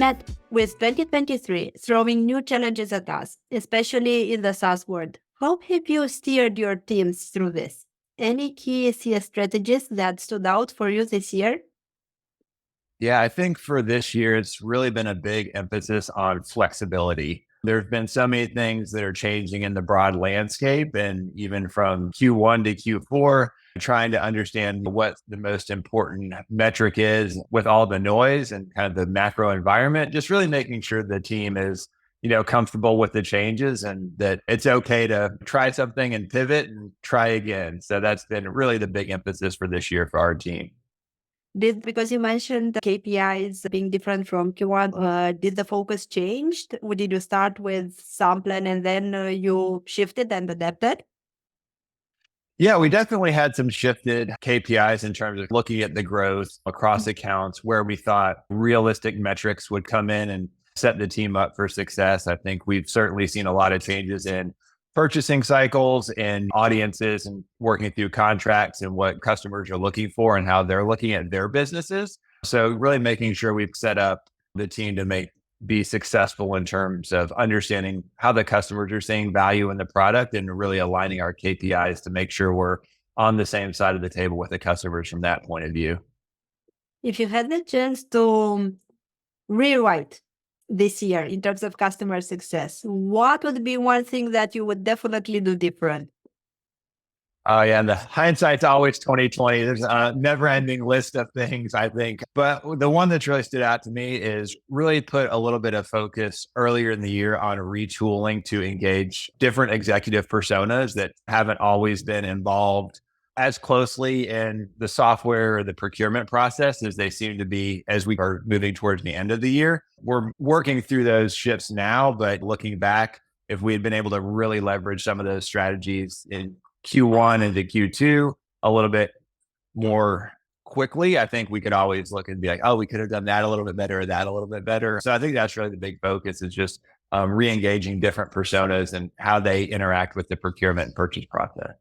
Chad, with 2023 throwing new challenges at us, especially in the SaaS world, how have you steered your teams through this? Any key CS strategies that stood out for you this year? Yeah, I think for this year, it's really been a big emphasis on flexibility. There's been so many things that are changing in the broad landscape, and even from Q1 to Q4, trying to understand what the most important metric is with all the noise and kind of the macro environment, just really making sure the team is, comfortable with the changes and that it's okay to try something and pivot and try again. So that's been really the big emphasis for this year for our team. Because you mentioned the KPIs being different from Q1, did the focus change? Or did you start with some plan and then you shifted and adapted? Yeah, we definitely had some shifted KPIs in terms of looking at the growth across accounts where we thought realistic metrics would come in and set the team up for success. I think we've certainly seen a lot of changes in purchasing cycles and audiences and working through contracts and what customers are looking for and how they're looking at their businesses. So really making sure we've set up the team to be successful in terms of understanding how the customers are seeing value in the product and really aligning our KPIs to make sure we're on the same side of the table with the customers from that point of view. If you had the chance to rewrite this year in terms of customer success, what would be one thing that you would definitely do different? Oh yeah, and the hindsight's always 2020. There's a never-ending list of things, I think. But the one that's really stood out to me is really put a little bit of focus earlier in the year on retooling to engage different executive personas that haven't always been involved as closely in the software or the procurement process as they seem to be as we are moving towards the end of the year. We're working through those shifts now, but looking back, if we had been able to really leverage some of those strategies in Q1 into Q2 a little bit more quickly, I think we could always look and be like, oh, we could have done that a little bit better or that a little bit better. So I think that's really the big focus is just re-engaging different personas and how they interact with the procurement and purchase process.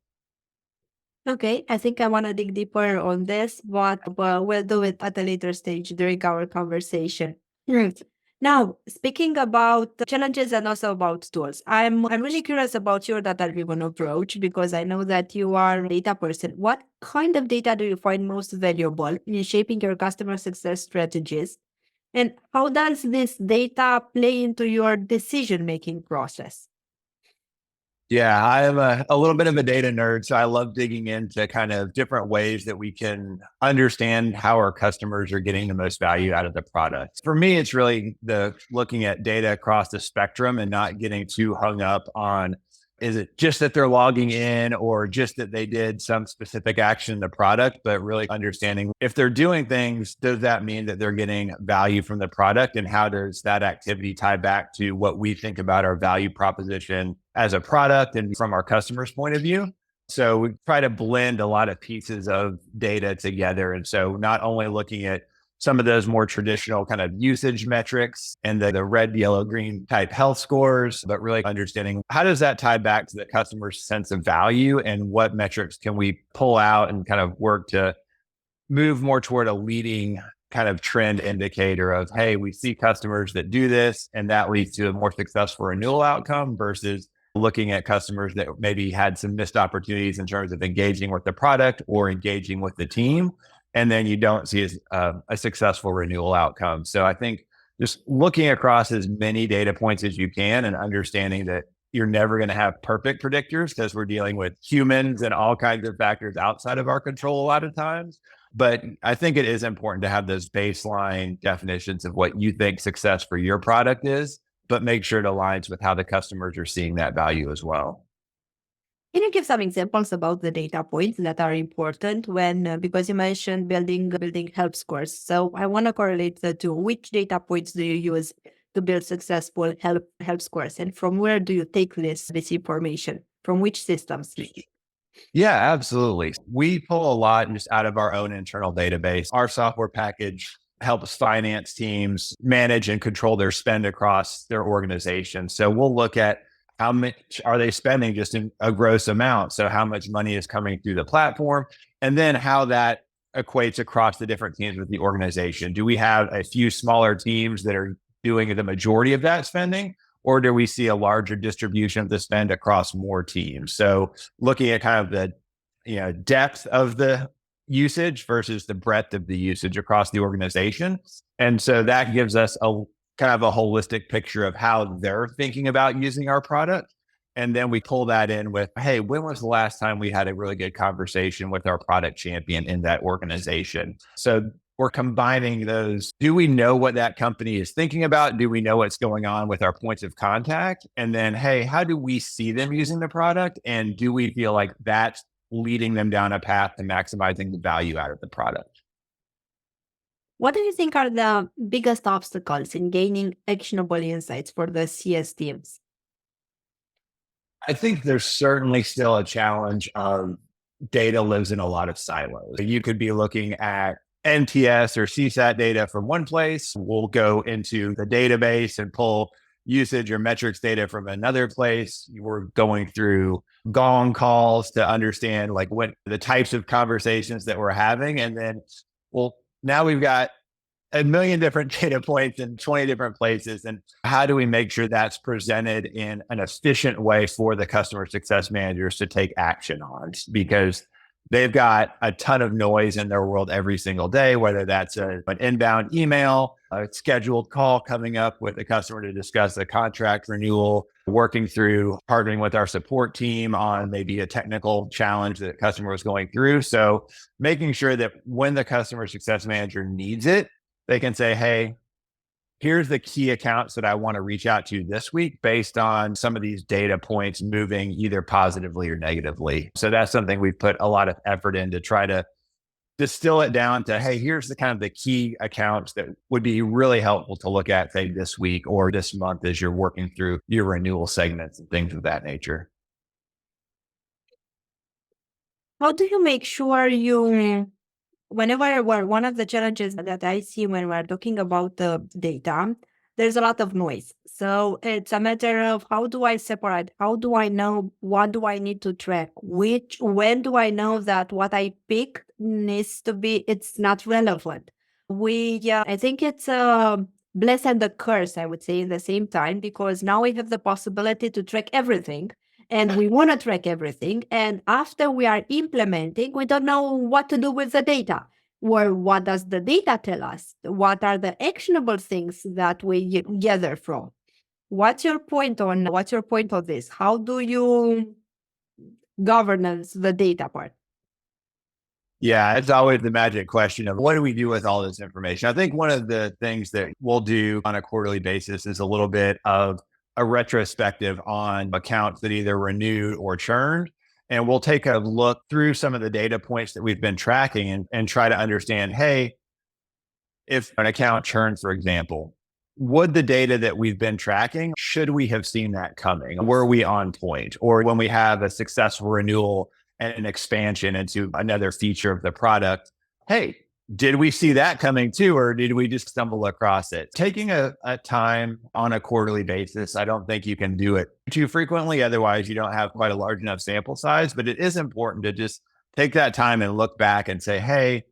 Okay, I think I want to dig deeper on this, but we'll do it at a later stage during our conversation. Right. Now, speaking about the challenges and also about tools, I'm really curious about your data-driven approach because I know that you are a data person. What kind of data do you find most valuable in shaping your customer success strategies? And how does this data play into your decision-making process? Yeah, I'm a little bit of a data nerd, so I love digging into kind of different ways that we can understand how our customers are getting the most value out of the product. For me, it's really the looking at data across the spectrum and not getting too hung up on, is it just that they're logging in or just that they did some specific action in the product, but really understanding if they're doing things, does that mean that they're getting value from the product? And how does that activity tie back to what we think about our value proposition as a product and from our customer's point of view? So we try to blend a lot of pieces of data together. And so not only looking at some of those more traditional kind of usage metrics and the red, yellow, green type health scores, but really understanding how does that tie back to the customer's sense of value and what metrics can we pull out and kind of work to move more toward a leading kind of trend indicator of, hey, we see customers that do this and that leads to a more successful renewal outcome versus looking at customers that maybe had some missed opportunities in terms of engaging with the product or engaging with the team. And then you don't see a successful renewal outcome. So I think just looking across as many data points as you can and understanding that you're never going to have perfect predictors because we're dealing with humans and all kinds of factors outside of our control a lot of times. But I think it is important to have those baseline definitions of what you think success for your product is, but make sure it aligns with how the customers are seeing that value as well. Can you give some examples about the data points that are important when, because you mentioned building help scores. So I want to correlate the two. Which data points do you use to build successful help scores? And from where do you take this information? From which systems? Yeah, absolutely. We pull a lot just out of our own internal database. Our software package helps finance teams manage and control their spend across their organization. So we'll look at how much are they spending just in a gross amount? So how much money is coming through the platform? And then how that equates across the different teams with the organization. Do we have a few smaller teams that are doing the majority of that spending, or do we see a larger distribution of the spend across more teams? So looking at kind of the depth of the usage versus the breadth of the usage across the organization. And so that gives us a kind of a holistic picture of how they're thinking about using our product. And then we pull that in with, hey, when was the last time we had a really good conversation with our product champion in that organization? So we're combining those. Do we know what that company is thinking about? Do we know what's going on with our points of contact? And then, hey, how do we see them using the product? And do we feel like that's leading them down a path to maximizing the value out of the product? What do you think are the biggest obstacles in gaining actionable insights for the CS teams? I think there's certainly still a challenge of data lives in a lot of silos. You could be looking at NTS or CSAT data from one place. We'll go into the database and pull usage or metrics data from another place. We're going through gong calls to understand like what the types of conversations that we're having. And then, well, now we've got a million different data points in 20 different places. And how do we make sure that's presented in an efficient way for the customer success managers to take action on? Because they've got a ton of noise in their world every single day, whether that's an inbound email, a scheduled call coming up with the customer to discuss a contract renewal, working through partnering with our support team on maybe a technical challenge that the customer was going through. So making sure that when the customer success manager needs it, they can say, hey, here's the key accounts that I want to reach out to this week based on some of these data points moving either positively or negatively. So that's something we've put a lot of effort in to try to distill it down to, hey, here's the kind of the key accounts that would be really helpful to look at, say, this week or this month as you're working through your renewal segments and things of that nature. How do you make sure whenever one of the challenges that I see when we're talking about the data, there's a lot of noise. So it's a matter of how do I separate? How do I know what do I need to track? When do I know that what I pick needs to be, it's not relevant? I think it's a bless and a curse, I would say, in the same time, because now we have the possibility to track everything and we want to track everything. And after we are implementing, we don't know what to do with the data. Or what does the data tell us? What are the actionable things that we gather from? What's your point on this? How do you governance the data part? Yeah, it's always the magic question of what do we do with all this information? I think one of the things that we'll do on a quarterly basis is a little bit of a retrospective on accounts that either renewed or churned. And we'll take a look through some of the data points that we've been tracking and try to understand, hey, if an account churns, for example, would the data that we've been tracking, should we have seen that coming? Were we on point? Or when we have a successful renewal and an expansion into another feature of the product, hey, did we see that coming too, or did we just stumble across it? Taking a time on a quarterly basis, I don't think you can do it too frequently. Otherwise, you don't have quite a large enough sample size, but it is important to just take that time and look back and say, hey,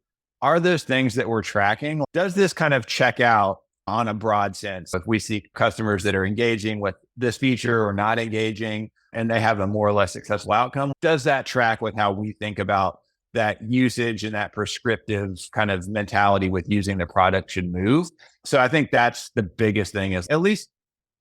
are those things that we're tracking? Does this kind of check out on a broad sense? If we see customers that are engaging with this feature or not engaging, and they have a more or less successful outcome, does that track with how we think about that usage and that prescriptive kind of mentality with using the product should move? So I think that's the biggest thing, is at least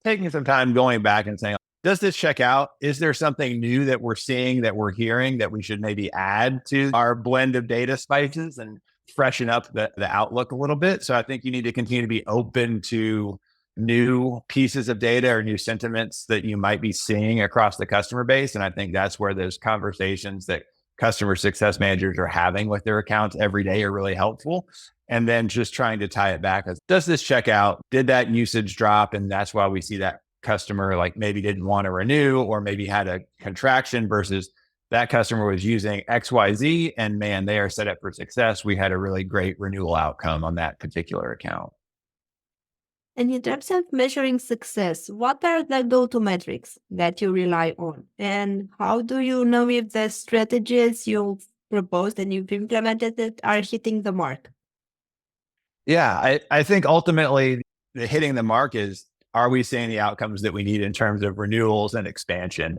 taking some time going back and saying, does this check out? Is there something new that we're seeing, that we're hearing, that we should maybe add to our blend of data spices and freshen up the outlook a little bit? So I think you need to continue to be open to new pieces of data or new sentiments that you might be seeing across the customer base. And I think that's where those conversations that customer success managers are having with their accounts every day are really helpful. And then just trying to tie it back as, does this check out? Did that usage drop? And that's why we see that customer like maybe didn't want to renew, or maybe had a contraction, versus that customer was using XYZ and man, they are set up for success. We had a really great renewal outcome on that particular account. And in terms of measuring success, what are the go-to metrics that you rely on? And how do you know if the strategies you've proposed and you've implemented it are hitting the mark? Yeah, I think ultimately hitting the mark is, are we seeing the outcomes that we need in terms of renewals and expansion?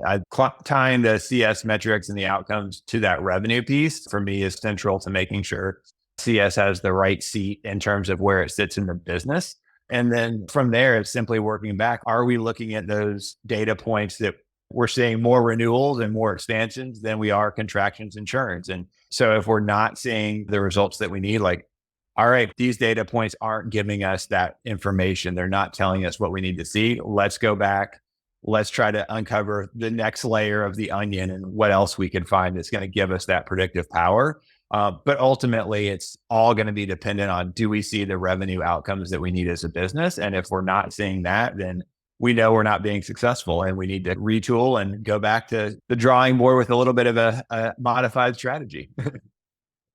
Tying the CS metrics and the outcomes to that revenue piece for me is central to making sure CS has the right seat in terms of where it sits in the business. And then from there, it's simply working back. Are we looking at those data points that we're seeing more renewals and more expansions than we are contractions and churns? And so if we're not seeing the results that we need, like, all right, these data points aren't giving us that information. They're not telling us what we need to see. Let's go back. Let's try to uncover the next layer of the onion and what else we can find that's going to give us that predictive power. But ultimately, it's all going to be dependent on, do we see the revenue outcomes that we need as a business? And if we're not seeing that, then we know we're not being successful and we need to retool and go back to the drawing board with a little bit of a modified strategy.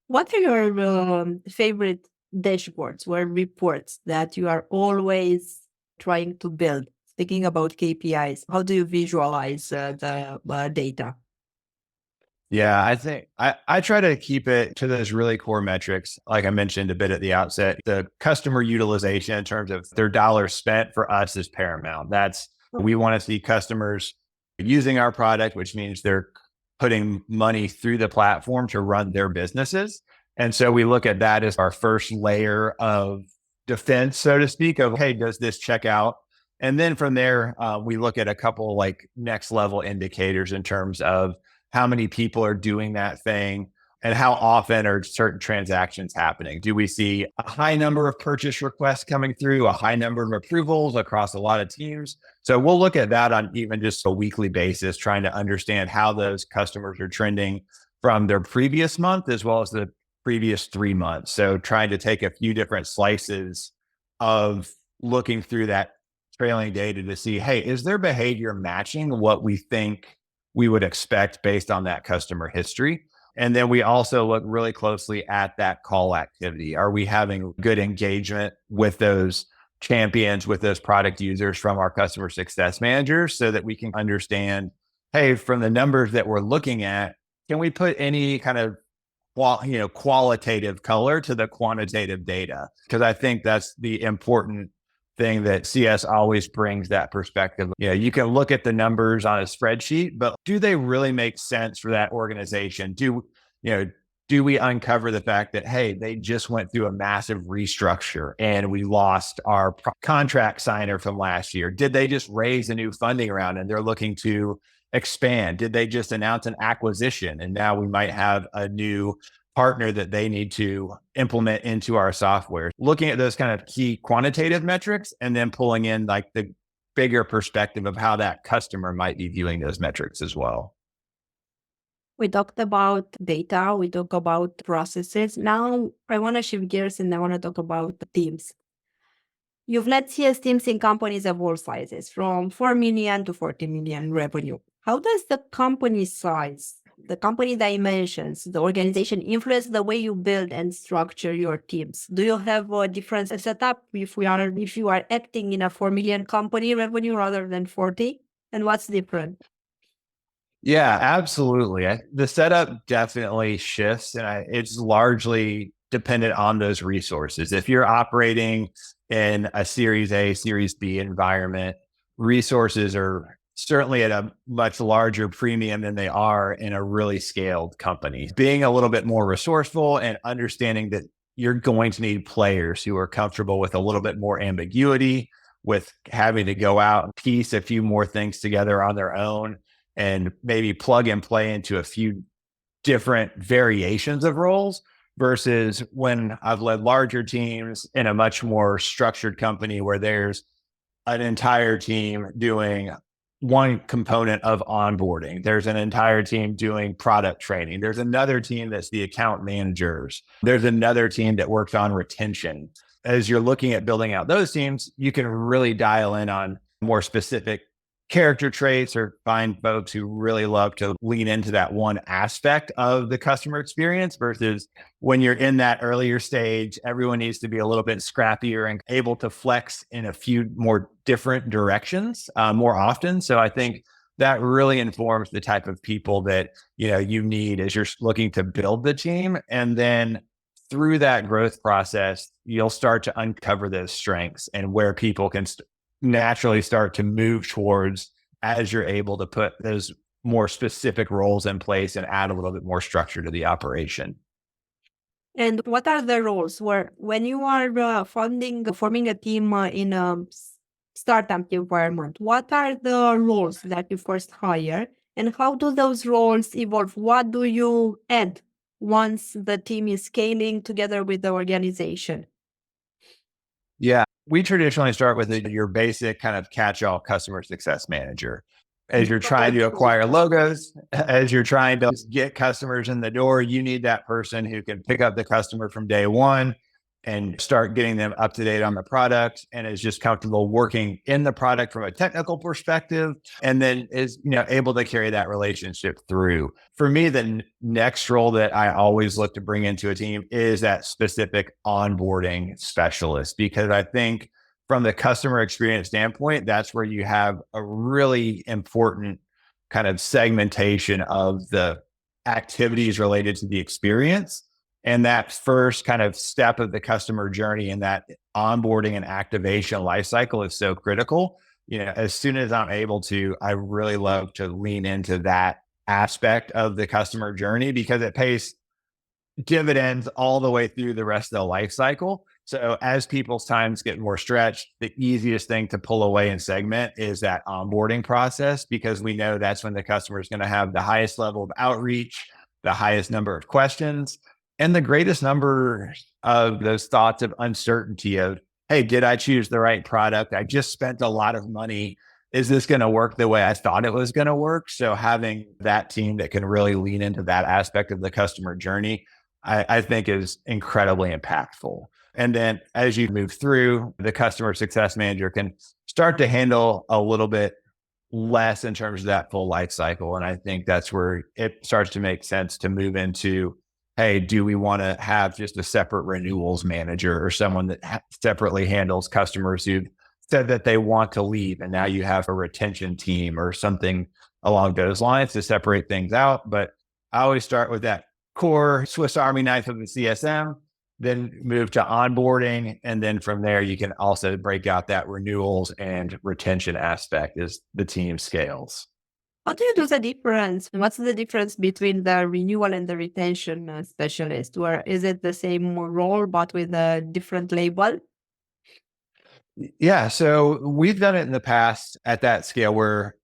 What are your favorite dashboards or reports that you are always trying to build? Thinking about KPIs, how do you visualize the data? Yeah, I think I try to keep it to those really core metrics. Like I mentioned a bit at the outset, the customer utilization in terms of their dollars spent for us is paramount. We want to see customers using our product, which means they're putting money through the platform to run their businesses. And so we look at that as our first layer of defense, so to speak, of, hey, does this check out? And then from there, we look at a couple like next level indicators in terms of how many people are doing that thing and how often are certain transactions happening. Do we see a high number of purchase requests coming through, a high number of approvals across a lot of teams? So we'll look at that on even just a weekly basis, trying to understand how those customers are trending from their previous month as well as the previous 3 months. So trying to take a few different slices of looking through that trailing data to see, hey, is their behavior matching what we think we would expect based on that customer history? And then we also look really closely at that call activity. Are we having good engagement with those champions, with those product users from our customer success managers, so that we can understand, hey, from the numbers that we're looking at, can we put any kind of qualitative color to the quantitative data? Because I think that's the important thing that CS always brings, that perspective. You can look at the numbers on a spreadsheet, but do they really make sense for that organization? Do we uncover the fact that, hey, they just went through a massive restructure and we lost our contract signer from last year? Did they just raise a new funding round and they're looking to expand? Did they just announce an acquisition and now we might have a new partner that they need to implement into our software? Looking at those kind of key quantitative metrics and then pulling in like the bigger perspective of how that customer might be viewing those metrics as well. We talked about data, we talked about processes. Now I want to shift gears and I want to talk about teams. You've led CS teams in companies of all sizes, from 4 million to 40 million revenue. How does the company size, the company dimensions, the organization influence the way you build and structure your teams? Do you have a different setup if you are acting in a 4 million company revenue rather than 40? And what's different? Yeah, absolutely. The setup definitely shifts, and it's largely dependent on those resources. If you're operating in a Series A, Series B environment, resources are certainly at a much larger premium than they are in a really scaled company. Being a little bit more resourceful and understanding that you're going to need players who are comfortable with a little bit more ambiguity, with having to go out and piece a few more things together on their own and maybe plug and play into a few different variations of roles, versus when I've led larger teams in a much more structured company where there's an entire team doing one component of onboarding. There's an entire team doing product training. There's another team that's the account managers. There's another team that works on retention. As you're looking at building out those teams, you can really dial in on more specific character traits or find folks who really love to lean into that one aspect of the customer experience, versus when you're in that earlier stage, everyone needs to be a little bit scrappier and able to flex in a few more different directions more often. So I think that really informs the type of people that you need as you're looking to build the team. And then through that growth process, you'll start to uncover those strengths and where people can naturally start to move towards as you're able to put those more specific roles in place and add a little bit more structure to the operation. And what are the roles where when you are forming a team in a startup environment, what are the roles that you first hire and how do those roles evolve? What do you add once the team is scaling together with the organization? Yeah, we traditionally start with your basic kind of catch-all customer success manager. As you're trying to acquire logos, as you're trying to get customers in the door, you need that person who can pick up the customer from day one and start getting them up to date on the product and is just comfortable working in the product from a technical perspective and then is able to carry that relationship through. For me, the next role that I always look to bring into a team is that specific onboarding specialist, because I think from the customer experience standpoint, that's where you have a really important kind of segmentation of the activities related to the experience. And that first kind of step of the customer journey and that onboarding and activation lifecycle is so critical. As soon as I'm able to, I really love to lean into that aspect of the customer journey because it pays dividends all the way through the rest of the life cycle. So as people's times get more stretched, the easiest thing to pull away and segment is that onboarding process, because we know that's when the customer is going to have the highest level of outreach, the highest number of questions, and the greatest number of those thoughts of uncertainty of, hey, did I choose the right product? I just spent a lot of money. Is this going to work the way I thought it was going to work? So having that team that can really lean into that aspect of the customer journey, I think is incredibly impactful. And then as you move through, the customer success manager can start to handle a little bit less in terms of that full life cycle. And I think that's where it starts to make sense to move into, hey, do we want to have just a separate renewals manager or someone that separately handles customers who said that they want to leave and now you have a retention team or something along those lines to separate things out. But I always start with that core Swiss Army knife of the CSM, then move to onboarding. And then from there, you can also break out that renewals and retention aspect as the team scales. How do you do the difference? What's the difference between the renewal and the retention specialist? Or is it the same role, but with a different label? Yeah. So we've done it in the past at that scale where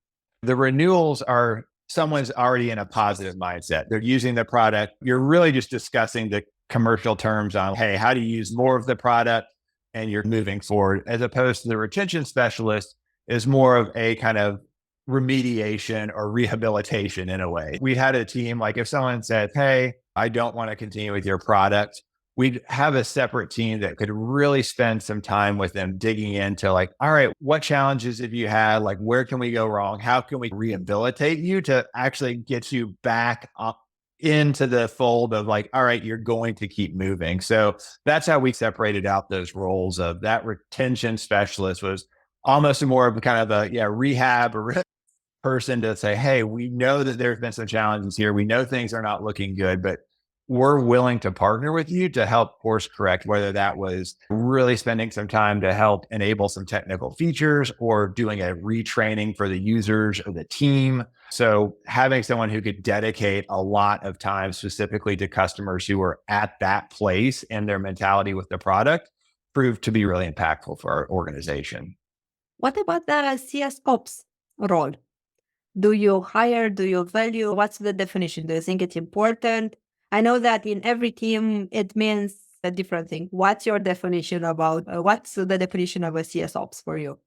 the renewals are someone's already in a positive mindset. They're using the product. You're really just discussing the commercial terms on, hey, how do you use more of the product? And you're moving forward, as opposed to the retention specialist is more of a kind of remediation or rehabilitation in a way. We had a team, like if someone said, hey, I don't want to continue with your product, we'd have a separate team that could really spend some time with them digging into like, all right, what challenges have you had? Like, where can we go wrong? How can we rehabilitate you to actually get you back up into the fold of like, all right, you're going to keep moving. So that's how we separated out those roles. Of that retention specialist was almost more of kind of a rehab or person to say, hey, we know that there's been some challenges here. We know things are not looking good, but we're willing to partner with you to help course correct, whether that was really spending some time to help enable some technical features or doing a retraining for the users or the team. So having someone who could dedicate a lot of time specifically to customers who are at that place in their mentality with the product proved to be really impactful for our organization. What about the CS Ops role? Do you hire? Do you value? What's the definition? Do you think it's important? I know that in every team, it means a different thing. What's your definition about, what's the definition of a CS Ops for you?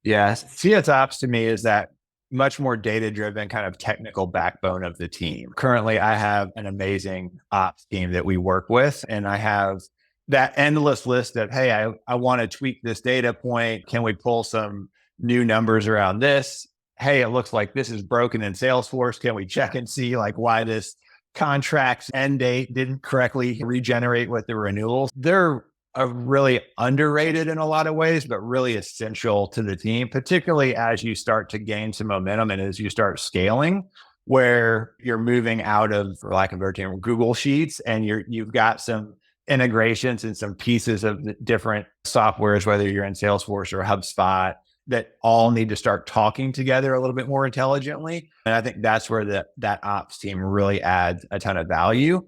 Yeah, CS Ops to me is that much more data-driven kind of technical backbone of the team. Currently, I have an amazing ops team that we work with, and I have that endless list of, hey, I want to tweak this data point. Can we pull some new numbers around this? Hey, it looks like this is broken in Salesforce. Can we check and see like why this contract's end date didn't correctly regenerate with the renewals? They're really underrated in a lot of ways, but really essential to the team, particularly as you start to gain some momentum and as you start scaling. where you're moving out of, for lack of a better term, Google Sheets, and you've got some integrations and some pieces of the different softwares, whether you're in Salesforce or HubSpot, that all need to start talking together a little bit more intelligently. And I think that's where that ops team really adds a ton of value.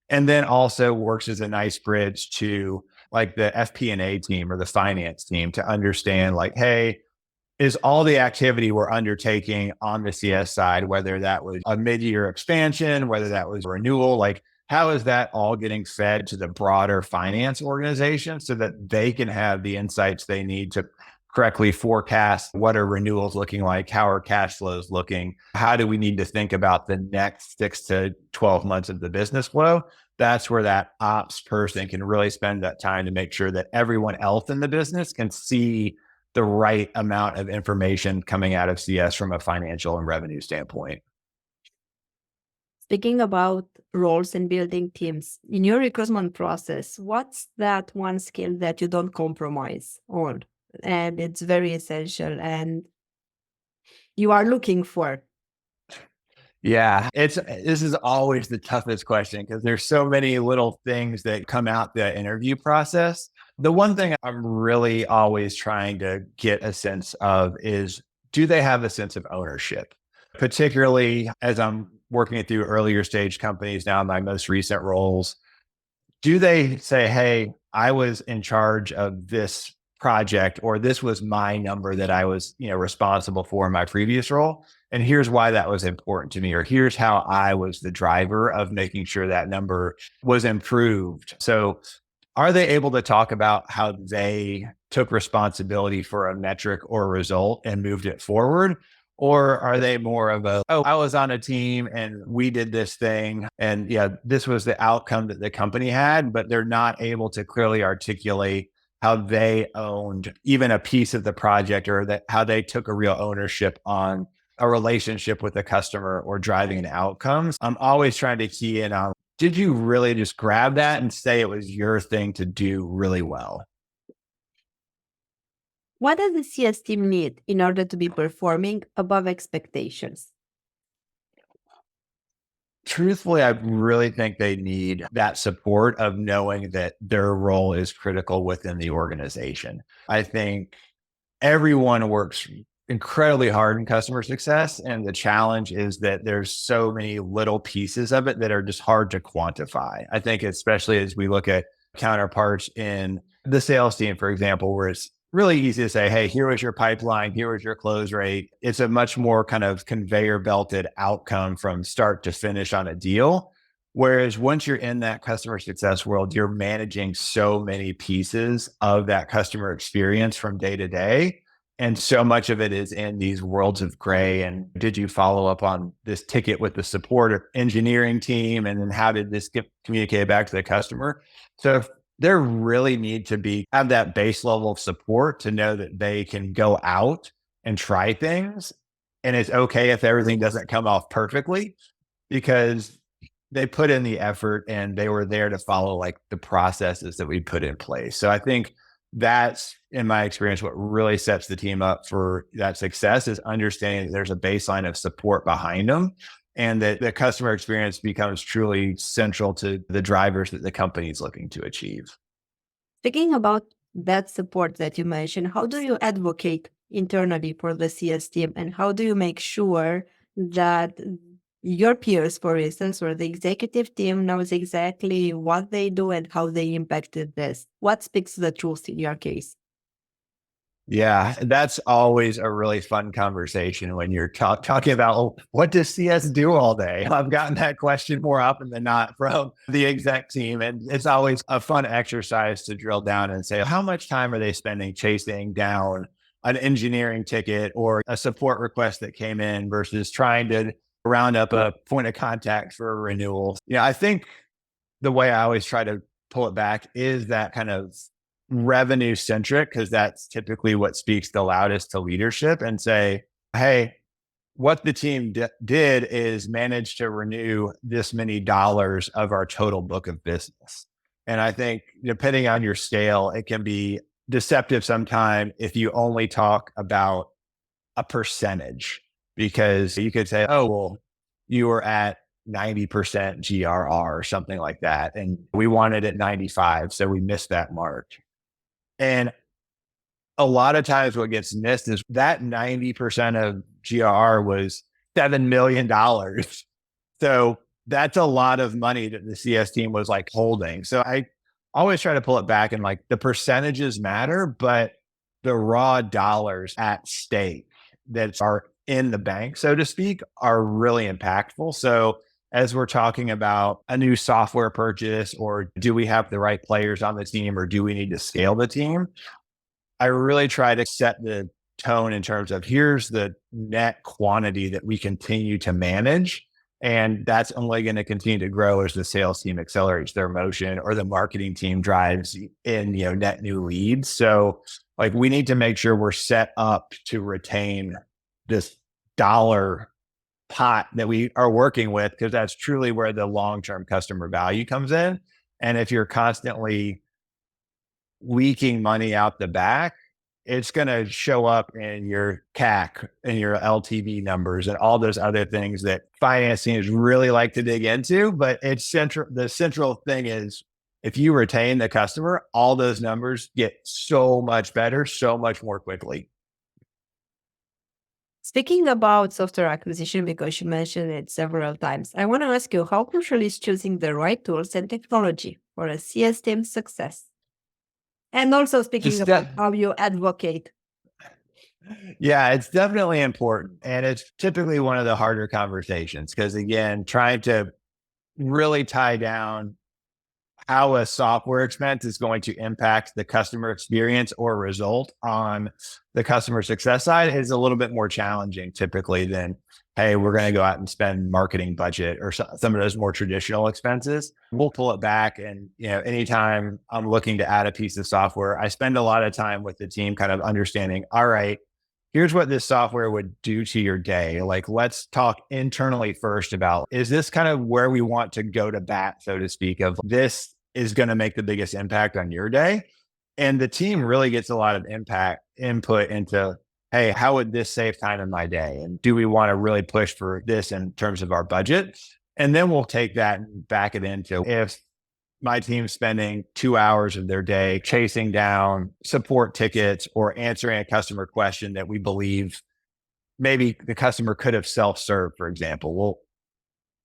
And then also works as a nice bridge to like the FP&A team or the finance team to understand like, hey, is all the activity we're undertaking on the CS side, whether that was a mid-year expansion, whether that was a renewal, like how is that all getting fed to the broader finance organization so that they can have the insights they need to correctly forecast what are renewals looking like, how are cash flows looking, how do we need to think about the next 6 to 12 months of the business flow. That's where that ops person can really spend that time to make sure that everyone else in the business can see the right amount of information coming out of CS from a financial and revenue standpoint. Speaking about roles and building teams, in your recruitment process, what's that one skill that you don't compromise on? And it's very essential and you are looking for. Yeah, this is always the toughest question because there's so many little things that come out the interview process. The one thing I'm really always trying to get a sense of is, do they have a sense of ownership? Particularly as I'm working through earlier stage companies now in my most recent roles, do they say, hey, I was in charge of this project, or this was my number that I was, responsible for in my previous role. And here's why that was important to me, or here's how I was the driver of making sure that number was improved. So are they able to talk about how they took responsibility for a metric or a result and moved it forward? Or are they more of a, oh, I was on a team and we did this thing. And yeah, this was the outcome that the company had, but they're not able to clearly articulate how they owned even a piece of the project, or that how they took a real ownership on a relationship with the customer or driving an outcomes. I'm always trying to key in on, did you really just grab that and say it was your thing to do really well? What does the CS team need in order to be performing above expectations? Truthfully, I really think they need that support of knowing that their role is critical within the organization. I think everyone works incredibly hard in customer success. And the challenge is that there's so many little pieces of it that are just hard to quantify. I think, especially as we look at counterparts in the sales team, for example, where it's really easy to say, hey, here was your pipeline, here was your close rate. It's a much more kind of conveyor belted outcome from start to finish on a deal. Whereas once you're in that customer success world, you're managing so many pieces of that customer experience from day to day. And so much of it is in these worlds of gray. And did you follow up on this ticket with the support or engineering team? And then how did this get communicated back to the customer? So there really need to have that base level of support to know that they can go out and try things. And it's okay if everything doesn't come off perfectly, because they put in the effort and they were there to follow like the processes that we put in place. So I think that's, in my experience, what really sets the team up for that success is understanding that there's a baseline of support behind them, and that the customer experience becomes truly central to the drivers that the company is looking to achieve. Speaking about that support that you mentioned, how do you advocate internally for the CS team, and how do you make sure that your peers, for instance, or the executive team knows exactly what they do and how they impacted this? What speaks the truth in your case? Yeah, that's always a really fun conversation when you're talking about, oh, what does CS do all day? I've gotten that question more often than not from the exec team. And it's always a fun exercise to drill down and say, how much time are they spending chasing down an engineering ticket or a support request that came in versus trying to round up a point of contact for a renewal? Yeah, I think the way I always try to pull it back is that kind of revenue centric, because that's typically what speaks the loudest to leadership, and say, hey, what the team did is manage to renew this many dollars of our total book of business. And I think depending on your scale, it can be deceptive sometimes if you only talk about a percentage, because you could say, oh, well, you were at 90% GRR or something like that. And we wanted at 95. So we missed that mark. And a lot of times what gets missed is that 90% of GRR was $7 million. So that's a lot of money that the CS team was like holding. So I always try to pull it back and like the percentages matter, but the raw dollars at stake that are in the bank, so to speak, are really impactful. So as we're talking about a new software purchase, or do we have the right players on the team, or do we need to scale the team? I really try to set the tone in terms of here's the net quantity that we continue to manage. And that's only going to continue to grow as the sales team accelerates their motion or the marketing team drives in, net new leads. So like we need to make sure we're set up to retain this dollar pot that we are working with, because that's truly where the long-term customer value comes in. And if you're constantly leaking money out the back, it's going to show up in your CAC and your LTV numbers and all those other things that finance teams really like to dig into. But it's central. The central thing is if you retain the customer, all those numbers get so much better, so much more quickly. Speaking about software acquisition, because you mentioned it several times, I want to ask you, how crucial is choosing the right tools and technology for a CS team's success? And also speaking about how you advocate. Yeah, it's definitely important. And it's typically one of the harder conversations because, again, trying to really tie down how a software expense is going to impact the customer experience or result on the customer success side is a little bit more challenging typically than, hey, we're going to go out and spend marketing budget or some of those more traditional expenses. We'll pull it back. And, anytime I'm looking to add a piece of software, I spend a lot of time with the team kind of understanding, all right, here's what this software would do to your day. Like, let's talk internally first about, is this kind of where we want to go to bat, so to speak, of this is going to make the biggest impact on your day? And the team really gets a lot of input into, hey, how would this save time in my day? And do we want to really push for this in terms of our budget? And then we'll take that and back it into, if my team's spending 2 hours of their day chasing down support tickets or answering a customer question that we believe maybe the customer could have self-served, for example. Well,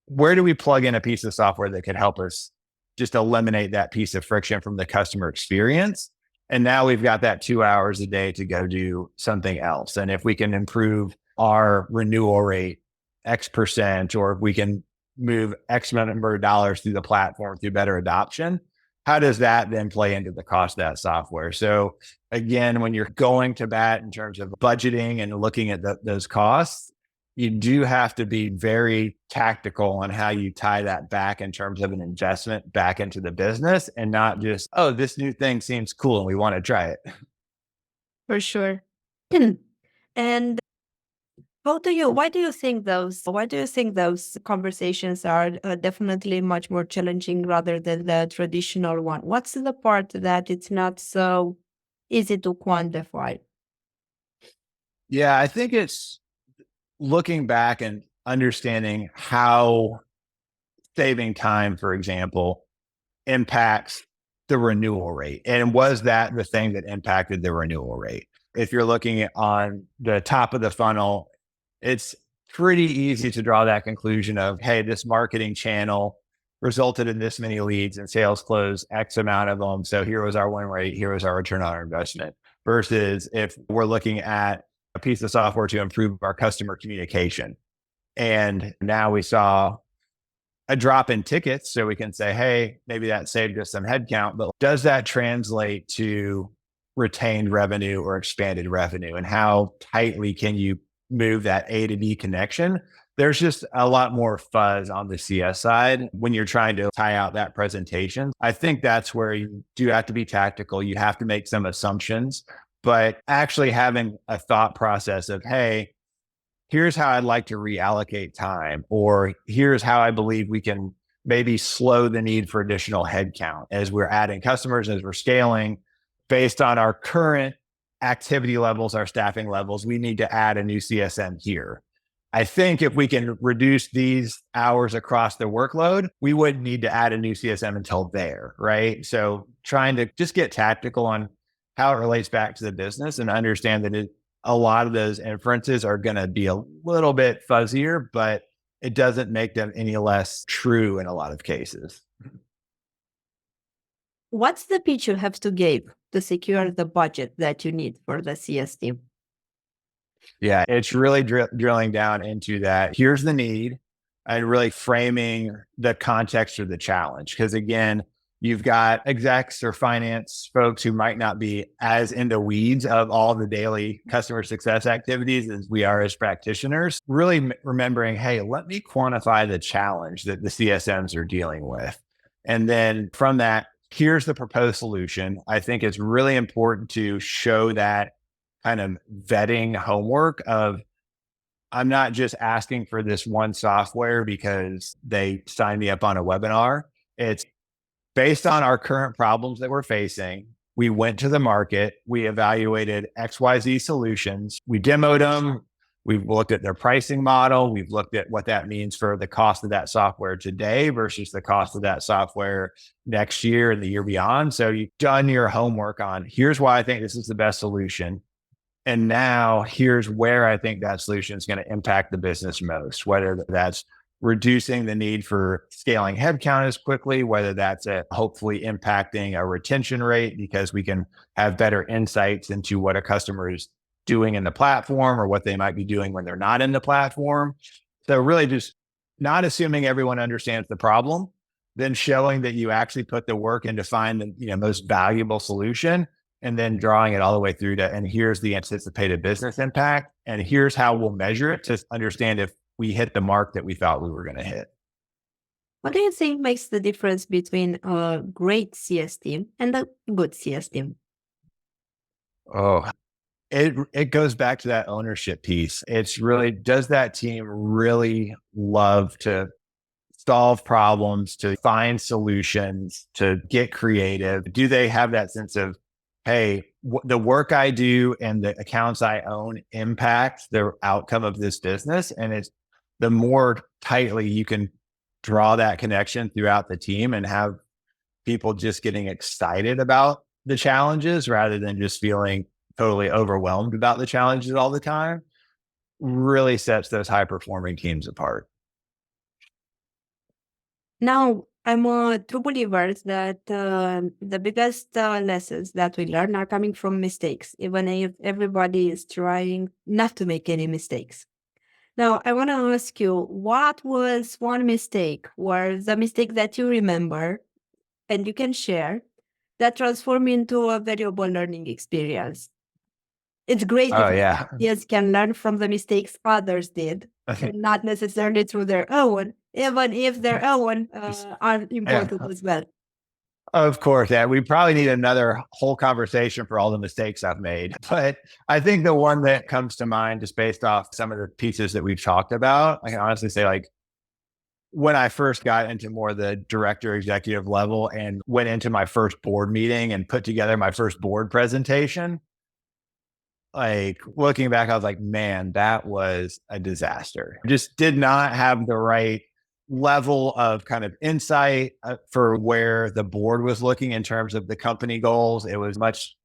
where do we plug in a piece of software that could help us just eliminate that piece of friction from the customer experience? And now we've got that 2 hours a day to go do something else. And if we can improve our renewal rate X%, or if we can move X number of dollars through the platform through better adoption, how does that then play into the cost of that software? So again, when you're going to bat in terms of budgeting and looking at those costs, you do have to be very tactical on how you tie that back in terms of an investment back into the business, and not just, oh, this new thing seems cool and we want to try it. For sure. And why do you think those conversations are definitely much more challenging rather than the traditional one? What's the part that it's not so easy to quantify? Yeah, I think it's looking back and understanding how saving time, for example, impacts the renewal rate. And was that the thing that impacted the renewal rate? If you're looking on the top of the funnel, it's pretty easy to draw that conclusion of, hey, this marketing channel resulted in this many leads and sales closed X amount of them. So here was our win rate, here was our return on our investment. Versus if we're looking at a piece of software to improve our customer communication, and now we saw a drop in tickets, so we can say, hey, maybe that saved us some headcount, but does that translate to retained revenue or expanded revenue? And how tightly can you move that A to B connection? There's just a lot more fuzz on the CS side when you're trying to tie out that presentation. I think that's where you do have to be tactical. You have to make some assumptions, but actually having a thought process of, hey, here's how I'd like to reallocate time, or here's how I believe we can maybe slow the need for additional headcount as we're adding customers, as we're scaling based on our current activity levels, our staffing levels. We need to add a new CSM here. I think if we can reduce these hours across the workload, we wouldn't need to add a new CSM until there, right? So trying to just get tactical on how it relates back to the business and understand that a lot of those inferences are going to be a little bit fuzzier, but it doesn't make them any less true in a lot of cases. What's the pitch you have to give to secure the budget that you need for the CS team? Yeah, it's really drilling down into that. Here's the need and really framing the context or the challenge. Because again, you've got execs or finance folks who might not be as in the weeds of all the daily customer success activities as we are as practitioners. Really remembering, hey, let me quantify the challenge that the CSMs are dealing with. And then from that, here's the proposed solution. I think it's really important to show that kind of vetting homework of, I'm not just asking for this one software because they signed me up on a webinar. It's based on our current problems that we're facing. We went to the market, we evaluated XYZ solutions, we demoed them, we've looked at their pricing model, we've looked at what that means for the cost of that software today versus the cost of that software next year and the year beyond. So you've done your homework on, here's why I think this is the best solution. And now here's where I think that solution is going to impact the business most, whether that's reducing the need for scaling headcount as quickly, whether that's hopefully impacting a retention rate because we can have better insights into what a customer is doing in the platform or what they might be doing when they're not in the platform. So really just not assuming everyone understands the problem, then showing that you actually put the work in to find the most valuable solution, and then drawing it all the way through to, and here's the anticipated business impact, and here's how we'll measure it to understand if we hit the mark that we thought we were going to hit. What do you think makes the difference between a great CS team and a good CS team? Oh, it goes back to that ownership piece. It's really, does that team really love to solve problems, to find solutions, to get creative? Do they have that sense of, hey, the work I do and the accounts I own impacts the outcome of this business? And it's the more tightly you can draw that connection throughout the team and have people just getting excited about the challenges rather than just feeling totally overwhelmed about the challenges all the time, really sets those high performing teams apart. Now, I'm a true believer that the biggest lessons that we learn are coming from mistakes, even if everybody is trying not to make any mistakes. Now, I want to ask you, what was one mistake or the mistake that you remember and you can share that transformed into a valuable learning experience? It's great Oh, if yeah. kids can learn from the mistakes others did, and not necessarily through their own, even if their own are important Yeah. as well. Of course, yeah. We probably need another whole conversation for all the mistakes I've made. But I think the one that comes to mind, just based off some of the pieces that we've talked about, I can honestly say, like, when I first got into more the director executive level and went into my first board meeting and put together my first board presentation, like looking back, I was like, man, that was a disaster. Just did not have the right level of kind of insight for where the board was looking in terms of the company goals. It was much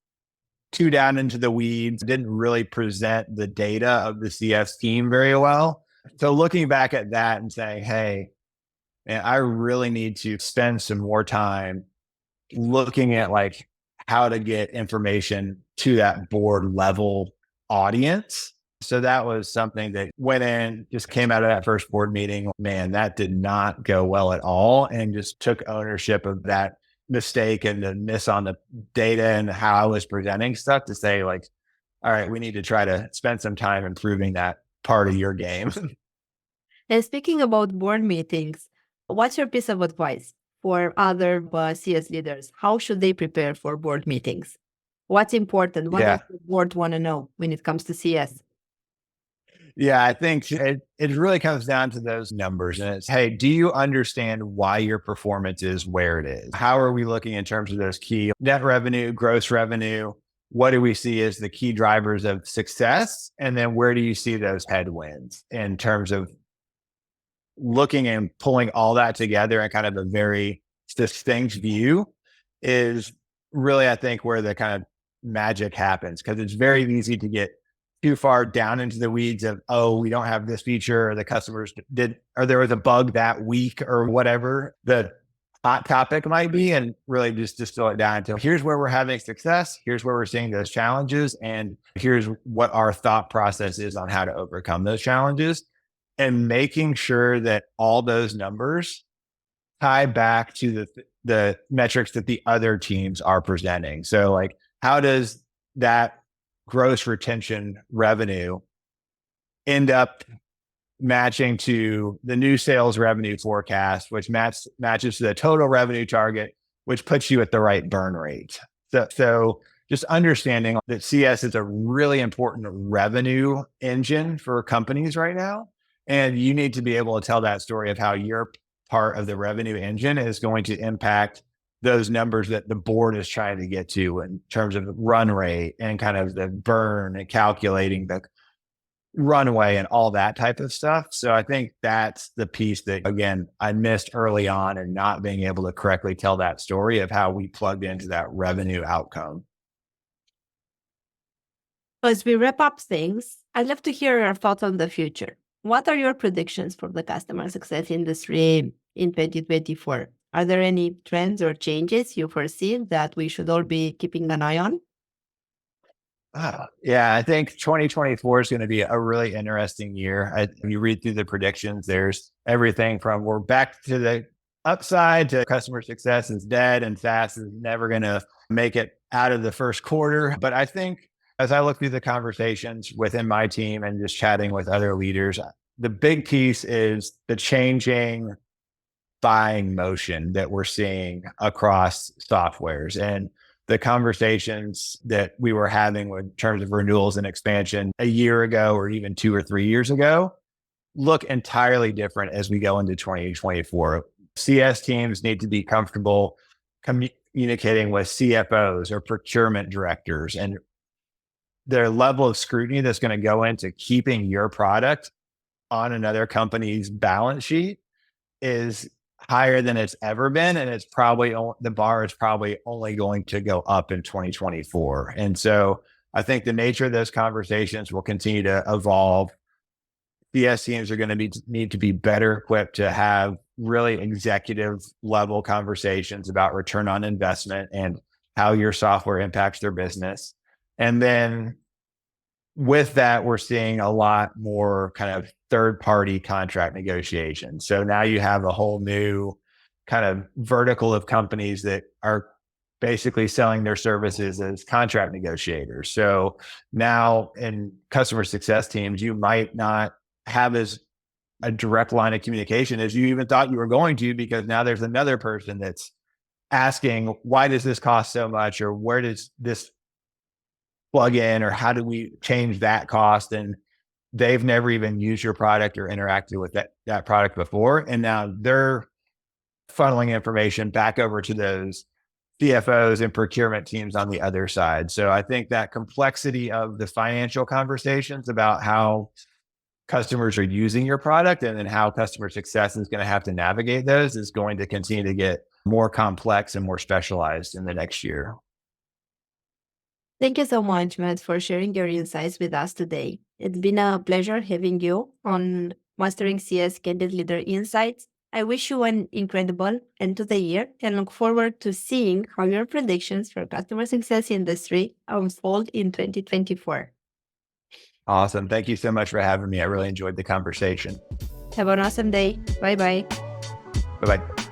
too down into the weeds, didn't really present the data of the CS team very well. So looking back at that and saying, hey, man, I really need to spend some more time looking at like how to get information to that board level audience. So that was something that went in, just came out of that first board meeting. Man, that did not go well at all. And just took ownership of that mistake and the miss on the data and how I was presenting stuff to say, like, all right, we need to try to spend some time improving that part of your game. And speaking about board meetings, what's your piece of advice for other CS leaders? How should they prepare for board meetings? What's important? What does the board want to know when it comes to CS? Yeah, I think it really comes down to those numbers. And it's, hey, do you understand why your performance is where it is? How are we looking in terms of those key net revenue, gross revenue? what do we see as the key drivers of success? And then where do you see those headwinds in terms of looking and pulling all that together in kind of a very distinct view is really, I think, where the kind of magic happens, because it's very easy to get too far down into the weeds of, oh, we don't have this feature, or the customers did, or there was a bug that week, or whatever the hot topic might be, and really just distill it down to here's where we're having success, here's where we're seeing those challenges, and here's what our thought process is on how to overcome those challenges, and making sure that all those numbers tie back to the metrics that the other teams are presenting. So like, how does that gross retention revenue end up matching to the new sales revenue forecast, which matches to the total revenue target, which puts you at the right burn rate. So just understanding that CS is a really important revenue engine for companies right now. And you need to be able to tell that story of how your part of the revenue engine is going to impact those numbers that the board is trying to get to in terms of run rate and kind of the burn and calculating the runway and all that type of stuff. So I think that's the piece that, again, I missed early on, and not being able to correctly tell that story of how we plugged into that revenue outcome. As we wrap up things, I'd love to hear your thoughts on the future. What are your predictions for the customer success industry in 2024? Are there any trends or changes you foresee that we should all be keeping an eye on? Yeah, I think 2024 is going to be a really interesting year. You read through the predictions, there's everything from we're back to the upside to customer success is dead and SaaS is never going to make it out of the first quarter. But I think as I look through the conversations within my team and just chatting with other leaders, the big piece is the changing buying motion that we're seeing across softwares, and the conversations that we were having in terms of renewals and expansion a year ago, or even 2 or 3 years ago, look entirely different as we go into 2024. CS teams need to be comfortable communicating with CFOs or procurement directors, and their level of scrutiny that's going to go into keeping your product on another company's balance sheet is higher than it's ever been. And it's probably, the bar is probably only going to go up in 2024. And so I think the nature of those conversations will continue to evolve. CS teams are going to need to be better equipped to have really executive level conversations about return on investment and how your software impacts their business. And then with that, we're seeing a lot more kind of third-party contract negotiations. So now you have a whole new kind of vertical of companies that are basically selling their services as contract negotiators. So now in customer success teams, you might not have as a direct line of communication as you even thought you were going to, because now there's another person that's asking, why does this cost so much? Or where does this plug in, or how do we change that cost? And they've never even used your product or interacted with that product before. And now they're funneling information back over to those CFOs and procurement teams on the other side. So I think that complexity of the financial conversations about how customers are using your product and then how customer success is going to have to navigate those is going to continue to get more complex and more specialized in the next year. Thank you so much, Matt, for sharing your insights with us today. It's been a pleasure having you on Mastering CS Candid Leader Insights. I wish you an incredible end to the year and look forward to seeing how your predictions for customer success industry unfold in 2024. Awesome. Thank you so much for having me. I really enjoyed the conversation. Have an awesome day. Bye-bye. Bye-bye.